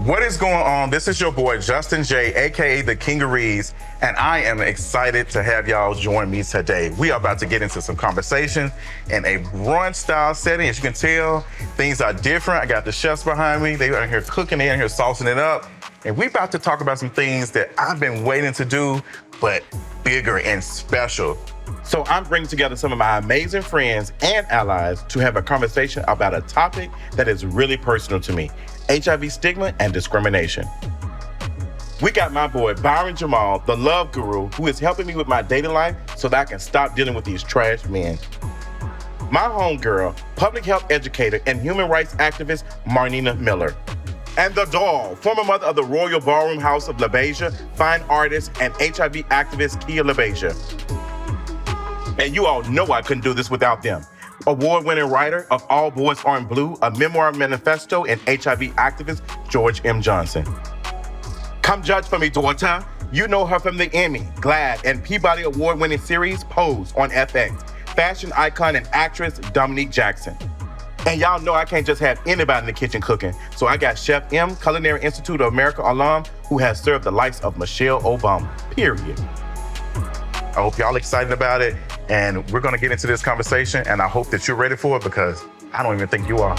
What is going on? This is your boy, Justin J, aka the Kingarees, and I am excited to have y'all join me today. We are about to get into some conversation in a brunch-style setting. As you can tell, things are different. I got the chefs behind me. They are in here cooking, they're in here saucing it up. And we about to talk about some things that I've been waiting to do, but bigger and special. So I'm bringing together some of my amazing friends and allies to have a conversation about a topic that is really personal to me: HIV stigma and discrimination. We got my boy, Byron Jamal, the love guru, who is helping me with my dating life so that I can stop dealing with these trash men. My homegirl, public health educator and human rights activist, Marnina Miller. And the doll, former mother of the Royal Ballroom House of LaBeija, fine artist and HIV activist, Kia LaBeija. And you all know I couldn't do this without them. Award-winning writer of All Boys Aren't Blue, a memoir manifesto, and HIV activist, George M. Johnson. Come judge for me, daughter. You know her from the Emmy, GLAAD, and Peabody Award-winning series Pose on FX. Fashion icon and actress, Dominique Jackson. And y'all know I can't just have anybody in the kitchen cooking, so I got Chef M, Culinary Institute of America alum, who has served the likes of Michelle Obama, period. I hope y'all excited about it, and we're gonna get into this conversation, and I hope that you're ready for it, because I don't even think you are.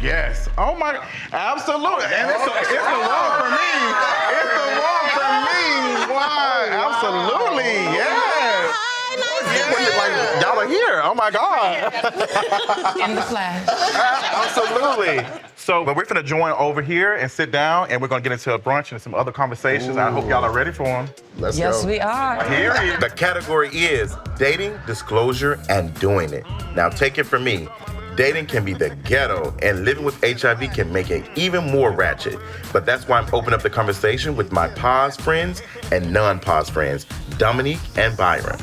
Yes. Oh my, absolutely. And it's the one for me. It's the one for me. Why? Absolutely. Yes. Hi, nice Like, y'all are here. Oh my God. in the flash. Absolutely. So, but we're gonna join over here and sit down, and we're gonna get into a brunch and some other conversations. I hope y'all are ready for them. Let's Yes, go. we are. Here it is. The category is dating, disclosure, and doing it. Now take it from me. Dating can be the ghetto, and living with HIV can make it even more ratchet. But that's why I'm opening up the conversation with my pause friends and non-pause friends, Dominique and Byron.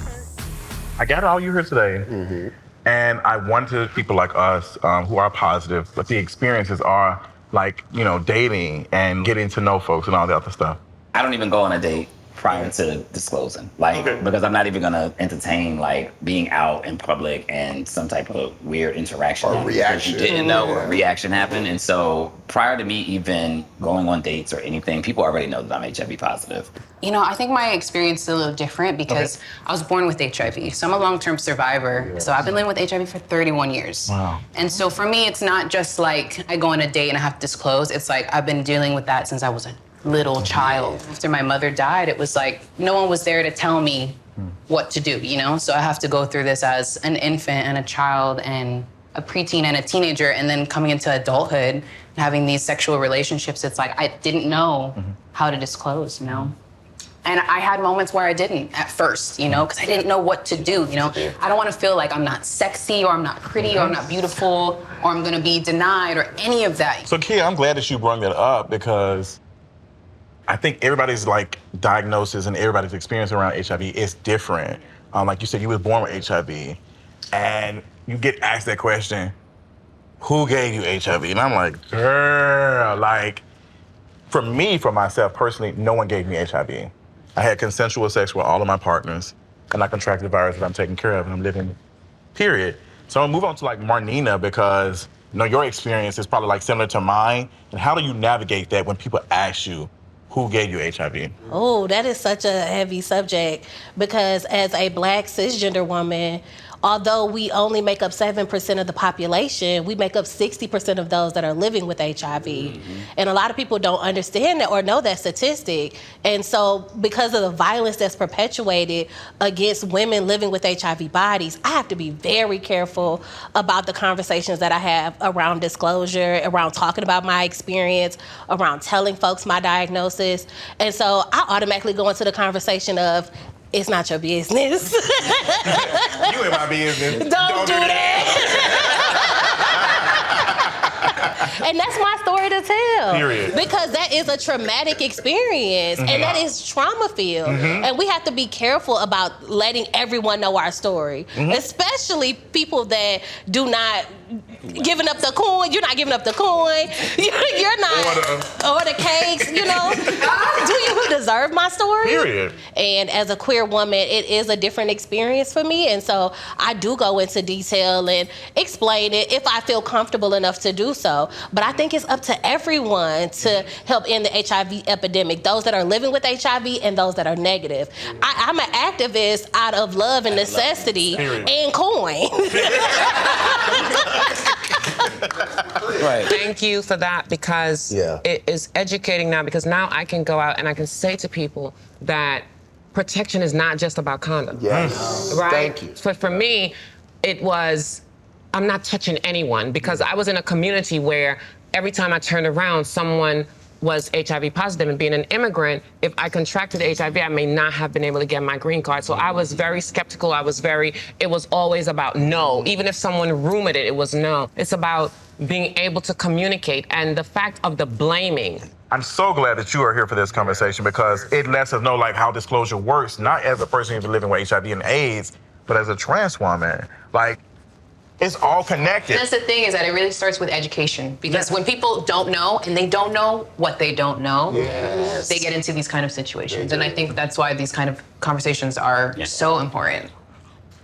I got all you here today, and I wanted people like us who are positive, but the experiences are like, you know, dating and getting to know folks and all the other stuff. I don't even go on a date prior to disclosing, because I'm not even gonna entertain being out in public and some type of weird interaction Or because reaction. you didn't know a reaction happened. And so prior to me even going on dates or anything, people already know that I'm HIV positive. You know, I think my experience is a little different because I was born with HIV. So I'm a long-term survivor. Yeah. So I've been living with HIV for 31 years. Wow. And so for me, it's not just like I go on a date and I have to disclose. It's like I've been dealing with that since I was a little child. After my mother died, it was like no one was there to tell me what to do, you know? So I have to go through this as an infant and a child and a preteen and a teenager, and then coming into adulthood and having these sexual relationships. It's like I didn't know how to disclose, you know? And I had moments where I didn't at first, you know, because I didn't know what to do, you know? I don't want to feel like I'm not sexy or I'm not pretty or I'm not beautiful or I'm going to be denied or any of that. So Kia, I'm glad that you brought that up, because I think everybody's diagnosis and everybody's experience around HIV is different. Like you said, you were born with HIV, and you get asked that question, who gave you HIV? And I'm like, girl, for myself personally, no one gave me HIV. I had consensual sex with all of my partners, and I contracted the virus that I'm taking care of and I'm living, period. So I'm gonna move on to Marnina, because your experience is probably similar to mine. And how do you navigate that when people ask you, who gave you HIV? Oh, that is such a heavy subject, because as a Black cisgender woman, although we only make up 7% of the population, we make up 60% of those that are living with HIV. And a lot of people don't understand that or know that statistic. And so because of the violence that's perpetuated against women living with HIV bodies, I have to be very careful about the conversations that I have around disclosure, around talking about my experience, around telling folks my diagnosis. And so I automatically go into the conversation of, it's not your business. You in my business. Don't do that. And that's my story to tell. Period. Because that is a traumatic experience, and that is trauma-filled. And we have to be careful about letting everyone know our story, especially people that do not giving up the coin. You're not giving up the coin. You're not. Or the cakes, you know. Do you deserve deserve my story. Period. And as a queer woman, it is a different experience for me. And so I do go into detail and explain it if I feel comfortable enough to do so. But I think it's up to everyone to help end the HIV epidemic, those that are living with HIV and those that are negative. I'm an activist out of love and necessity and coin. Right. Thank you for that, because it is educating now, because now I can go out and I can say to people that protection is not just about condom. Yes. Right? Thank you. So for me, it was, I'm not touching anyone, because I was in a community where every time I turned around, someone was HIV positive, and being an immigrant, if I contracted HIV, I may not have been able to get my green card. So I was very skeptical. It was always about no. Even if someone rumored it, it was no. It's about being able to communicate, and the fact of the blaming. I'm so glad that you are here for this conversation, because it lets us know like how disclosure works, not as a person who's living with HIV and AIDS, but as a trans woman. Like, it's all connected. That's the thing, is that it really starts with education, because when people don't know, and they don't know what they don't know, they get into these kind of situations. And I think that's why these kind of conversations are so important.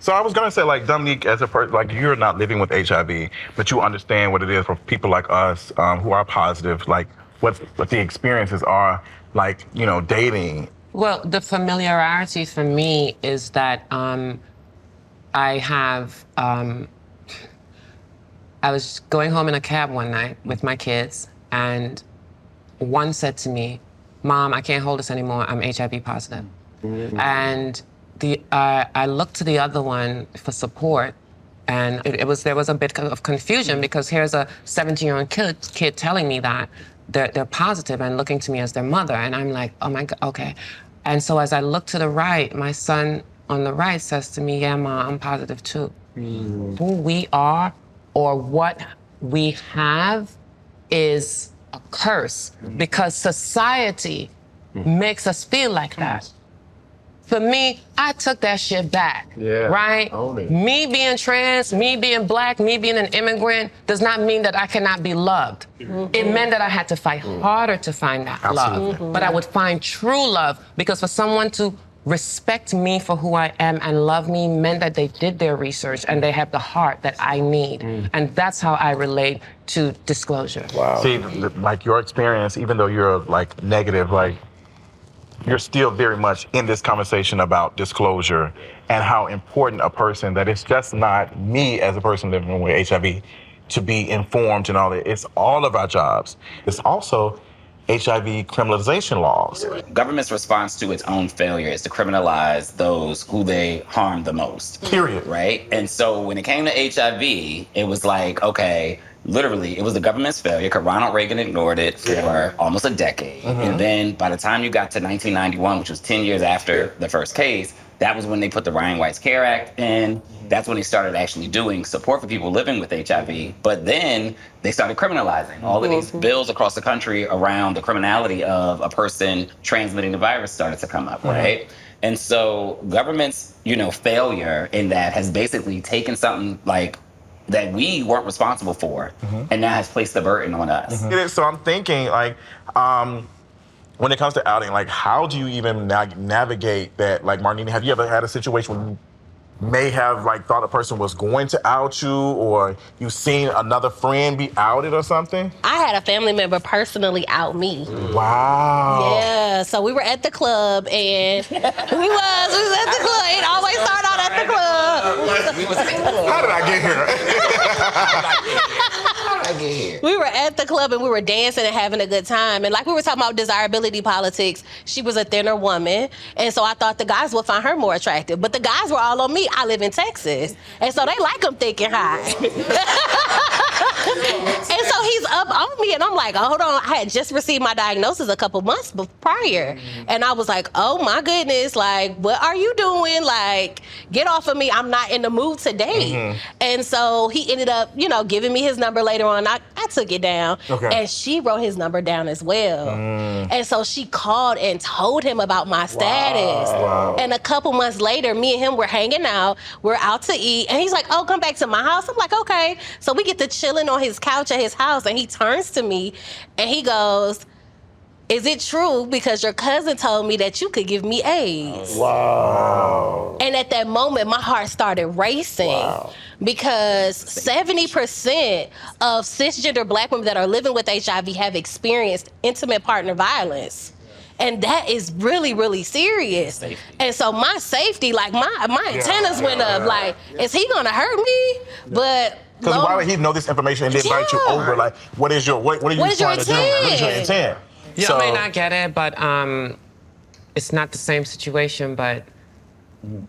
So I was gonna say, like, Dominique, as a person, like, you're not living with HIV, but you understand what it is for people like us who are positive, like what the experiences are, like, you know, dating. Well, the familiarity for me is that I was going home in a cab one night with my kids, and one said to me, "Mom, I can't hold this anymore. I'm HIV positive." And I looked to the other one for support, and there was a bit of confusion, because here's a 17-year-old kid telling me that they're positive and looking to me as their mother, and I'm like, oh my God, okay. And so as I look to the right, my son on the right says to me, "Yeah, Mom, I'm positive too." Who we are or what we have is a curse, because society makes us feel like that. For me, I took that shit back, right? Me being trans, me being black, me being an immigrant does not mean that I cannot be loved. It meant that I had to fight harder to find that love. But I would find true love, because for someone to respect me for who I am and love me meant that they did their research and they have the heart that I need. And that's how I relate to disclosure. Wow. See, like your experience, even though you're like negative, like you're still very much in this conversation about disclosure and how important a person, that it's just not me as a person living with HIV to be informed and all that. It's all of our jobs. It's also HIV criminalization laws. Government's response to its own failure is to criminalize those who they harm the most. Period. Right? And so when it came to HIV, it was like, okay, literally, it was the government's failure, because Ronald Reagan ignored it for almost a decade. And then by the time you got to 1991, which was 10 years after the first case, that was when they put the Ryan White's Care Act in. That's when they started actually doing support for people living with HIV. But then they started criminalizing all of these bills across the country around the criminality of a person transmitting the virus started to come up, right? And so government's, failure in that has basically taken something like that we weren't responsible for, and now has placed the burden on us. So I'm thinking, like, when it comes to outing, like, how do you even navigate that? Like, Marnina, have you ever had a situation where you may have, like, thought a person was going to out you, or you've seen another friend be outed or something? I had a family member personally out me. Wow. Yeah, so we were at the club, and we was at the club. It always started out at the club. How did I get here? We were at the club and we were dancing and having a good time. And like we were talking about desirability politics, she was a thinner woman. And so I thought the guys would find her more attractive. But the guys were all on me. I live in Texas. And so they like them thick and high. And so he's up on me and I'm like, hold on. I had just received my diagnosis a couple months prior. And I was like, oh my goodness, like, what are you doing? Like, get off of me. I'm not in the mood to date. And so he ended up, giving me his number later on. I took it down. And she wrote his number down as well. And so she called and told him about my status. And a couple months later, me and him were hanging out. We're out to eat. And he's like, oh, come back to my house. I'm like, okay. So we get to chilling on his couch at his house. And he turns to me and he goes, is it true because your cousin told me that you could give me AIDS? Wow. And at that moment, my heart started racing because 70% of cisgender Black women that are living with HIV have experienced intimate partner violence. And that is really, really serious. And so my safety, like my antennas went up. Like, is he gonna hurt me? But Because why would he know this information and then invite you over? Like, what are you trying to do? What is your intent? You may not get it, but it's not the same situation, but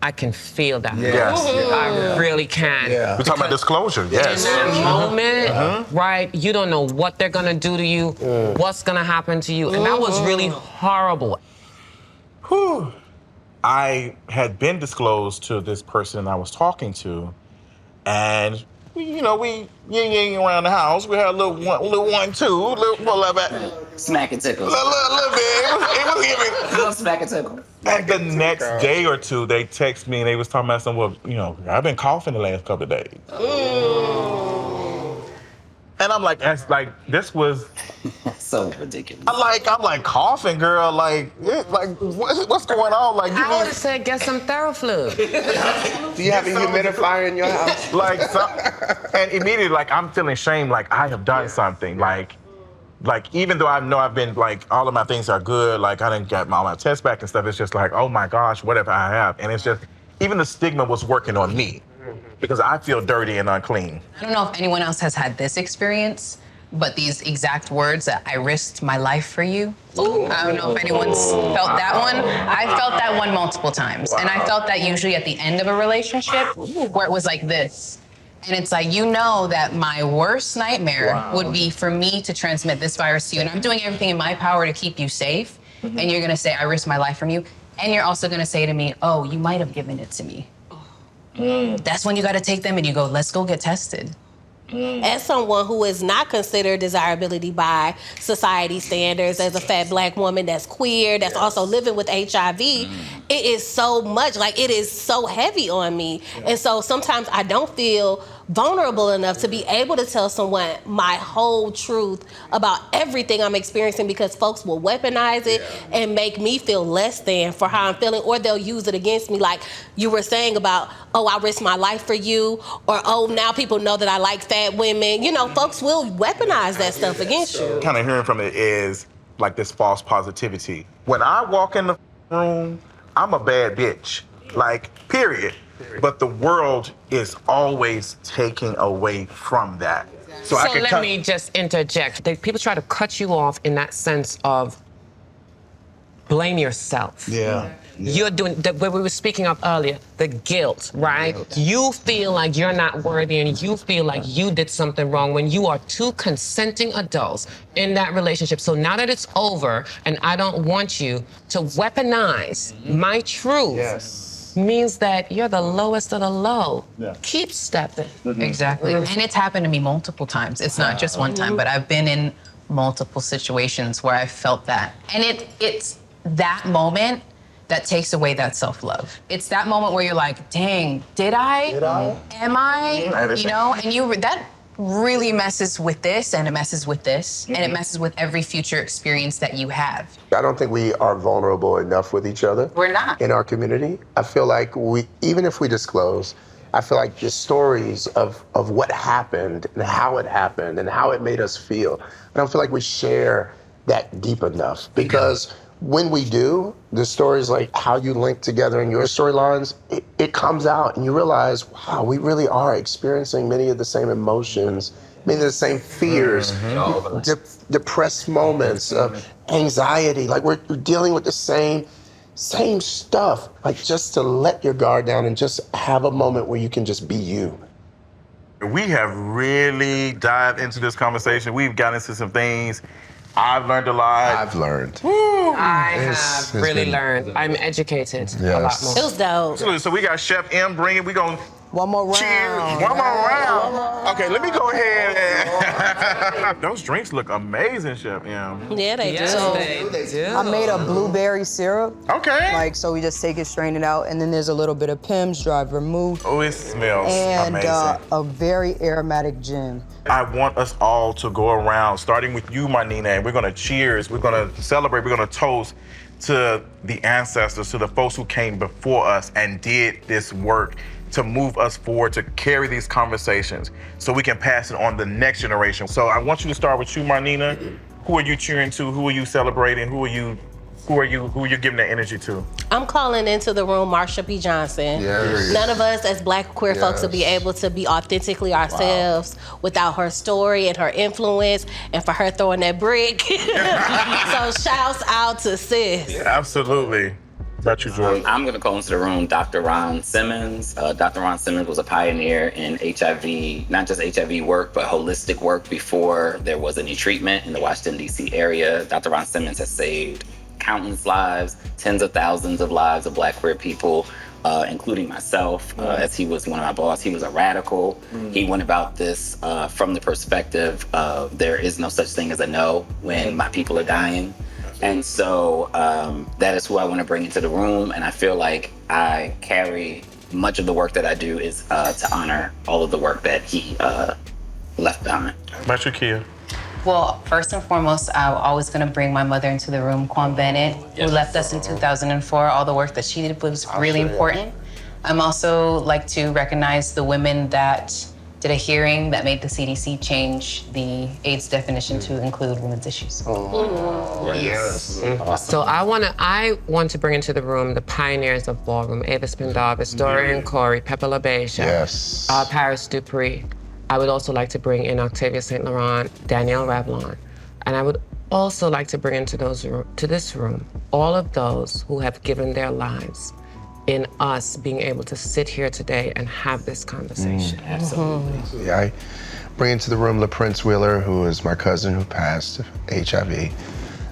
I can feel that. Yes. I really can. We're talking about disclosure, yes. In that moment, right, you don't know what they're gonna do to you, what's gonna happen to you, and that was really horrible. Whew. I had been disclosed to this person I was talking to, and you know, we yin around the house. We had a little 1-2, bit. Smack and tickle. Little bit. It was giving. Love smack and tickle. And the next day or two, they text me and they was talking about something. Well, you know, I've been coughing the last couple of days. And I'm like, this was so ridiculous. I'm like coughing, girl. Like what's going on? Like, I would have said, get some Theraflu. Do you have a humidifier in your house? And immediately, like, I'm feeling shame. Like, I have done something. Like, even though I know I've been, like, all of my things are good. Like, I didn't get all my tests back and stuff. It's just like, oh my gosh, whatever I have. And it's just, even the stigma was working on me because I feel dirty and unclean. I don't know if anyone else has had this experience, but these exact words that I risked my life for you. I don't know if anyone's felt that one. I felt that one multiple times. And I felt that usually at the end of a relationship where it was like this. And it's like, you know that my worst nightmare would be for me to transmit this virus to you. And I'm doing everything in my power to keep you safe. And you're gonna say, I risked my life from you. And you're also gonna say to me, oh, you might have given it to me. That's when you gotta take them and you go, let's go get tested. As someone who is not considered desirability by society standards, as a fat Black woman that's queer, that's also living with HIV, it is so much, like, it is so heavy on me. And so sometimes I don't feel vulnerable enough to be able to tell someone my whole truth about everything I'm experiencing because folks will weaponize it and make me feel less than for how I'm feeling, or they'll use it against me, like you were saying about, oh, I risked my life for you, or oh, now people know that I like fat women. You know, folks will weaponize that stuff against you. Kind of hearing from it is like this false positivity. When I walk in the room, I'm a bad bitch, like, period. But the world is always taking away from that. So let me just interject. People try to cut you off in that sense of blame yourself. You're doing what we were speaking of earlier, the guilt, right? You feel like you're not worthy and you feel like you did something wrong when you are two consenting adults in that relationship. So now that it's over and I don't want you to weaponize my truth, means that you're the lowest of the low. Keep stepping. Exactly. And it's happened to me multiple times. It's not just one time, but I've been in multiple situations where I felt that. And it's that moment that takes away that self-love. It's that moment where you're like, dang, did I? Am I? You know, and that really messes with this, and it messes with this, and it messes with every future experience that you have. I don't think we are vulnerable enough with each other. We're not. In our community. I feel like even if we disclose, I feel like the stories of what happened and how it made us feel, I don't feel like we share that deep enough. Because when we do, the stories like how you link together in your storylines, it comes out and you realize, wow, we really are experiencing many of the same emotions, many of the same fears, depressed moments, anxiety. Like we're dealing with the same stuff. Like, just to let your guard down and just have a moment where you can just be you. We have really dived into this conversation. We've gotten into some things. I've learned a lot. I've learned. I have really learned. I'm educated a lot more. It was dope. So we got Chef M bringing. We're going to One more round. Cheers. One more round. Okay, let me go ahead and. Those drinks look amazing, Chef M. Yeah, they do. So They do. I made a blueberry syrup. Okay. So we just take it, strain it out, and then there's a little bit of Pim's dried vermouth. Oh, it smells And amazing. a very aromatic gin. I want us all to go around, starting with you, Marnina, and we're gonna cheers, we're gonna celebrate, we're gonna toast to the ancestors, to the folks who came before us and did this work to move us forward, to carry these conversations so we can pass it on to the next generation. So I want you to start with you, Marnina. Who are you cheering to? Who are you celebrating? Who are you giving that energy to? I'm calling into the room Marsha P. Johnson. Yes. None of us as Black queer folks will be able to be authentically ourselves without her story and her influence and for her throwing that brick. So shouts out to sis. Absolutely. About you, George. I'm going to call into the room Dr. Ron Simmons. Dr. Ron Simmons was a pioneer in HIV, not just HIV work, but holistic work before there was any treatment in the Washington, D.C. area. Dr. Ron Simmons has saved countless lives, tens of thousands of lives of Black queer people, including myself, as he was one of my boss. He was a radical. He went about this from the perspective of there is no such thing as a no when my people are dying. And so that is who I want to bring into the room. And I feel like I carry much of the work that I do is to honor all of the work that he left behind. About you, Kia. Well, first and foremost, I'm always going to bring my mother into the room, Quan Bennett, who left us in 2004. All the work that she did was really important. I'm also like to recognize the women that did a hearing that made the CDC change the AIDS definition to include women's issues. Yes. So I want to bring into the room the pioneers of ballroom: Avis Pendarvis, Dorian Corey, Pepe LaBeija, Yes. Paris Dupree. I would also like to bring in Octavia St. Laurent, Danielle Revlon, and I would also like to bring into this room all of those who have given their lives in us being able to sit here today and have this conversation. Absolutely. Yeah, I bring into the room LaPrince Wheeler, who is my cousin who passed HIV.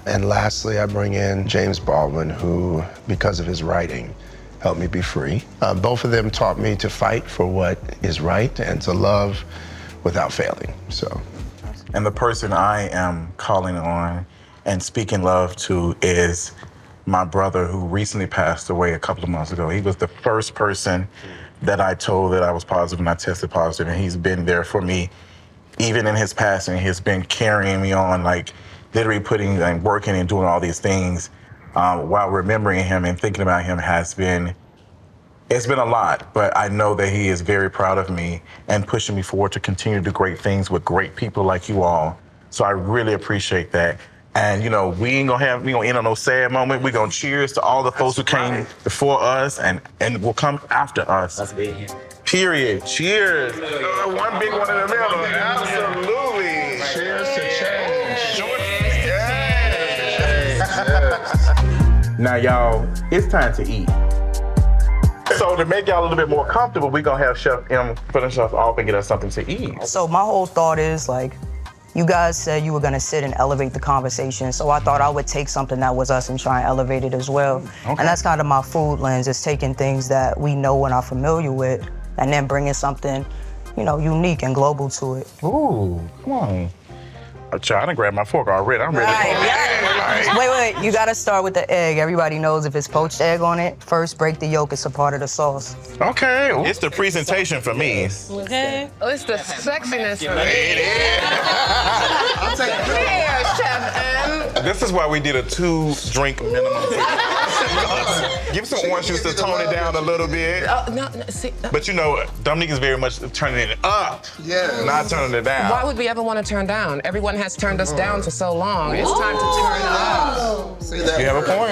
And lastly, I bring in James Baldwin, who, because of his writing, helped me be free. Both of them taught me to fight for what is right and to love without failing, so. And the person I am calling on and speaking love to is my brother, who recently passed away a couple of months ago. He was the first person that I told that I was positive and I tested positive, and he's been there for me. Even in his passing, he's been carrying me on, like literally putting and working and doing all these things while remembering him and thinking about him it's been a lot, but I know that he is very proud of me and pushing me forward to continue to do great things with great people like you all. So I really appreciate that. And we ain't gonna end on no sad moment. We gonna cheers to all the folks who came before us and will come after us. Let's be here. Period. Cheers. One big one in the middle. Absolutely. Cheers to change. Yes. Now, y'all, it's time to eat. So to make y'all a little bit more comfortable, we gonna have Chef M finish us off and get us something to eat. So my whole thought is you guys said you were gonna sit and elevate the conversation, so I thought I would take something that was us and try and elevate it as well. Okay. And that's kind of my food lens, is taking things that we know and are familiar with and then bringing something, unique and global to it. Ooh, come on. Child, I done grabbed my fork already. I'm ready. Wait, you gotta start with the egg. Everybody knows if it's poached egg on it, first break the yolk, it's a part of the sauce. Okay, it's the presentation for me. Okay. Oh, it's the sexiness for me. It is. I'll take it. Yeah, Chef M. This is why we did a 2-drink minimum. Give some orange juice to tone it down a little bit. No, see, But Dominique is very much turning it up, not turning it down. why would we ever want to turn down? Everyone has turned us down for so long. It's time to turn up. See that? You have a point.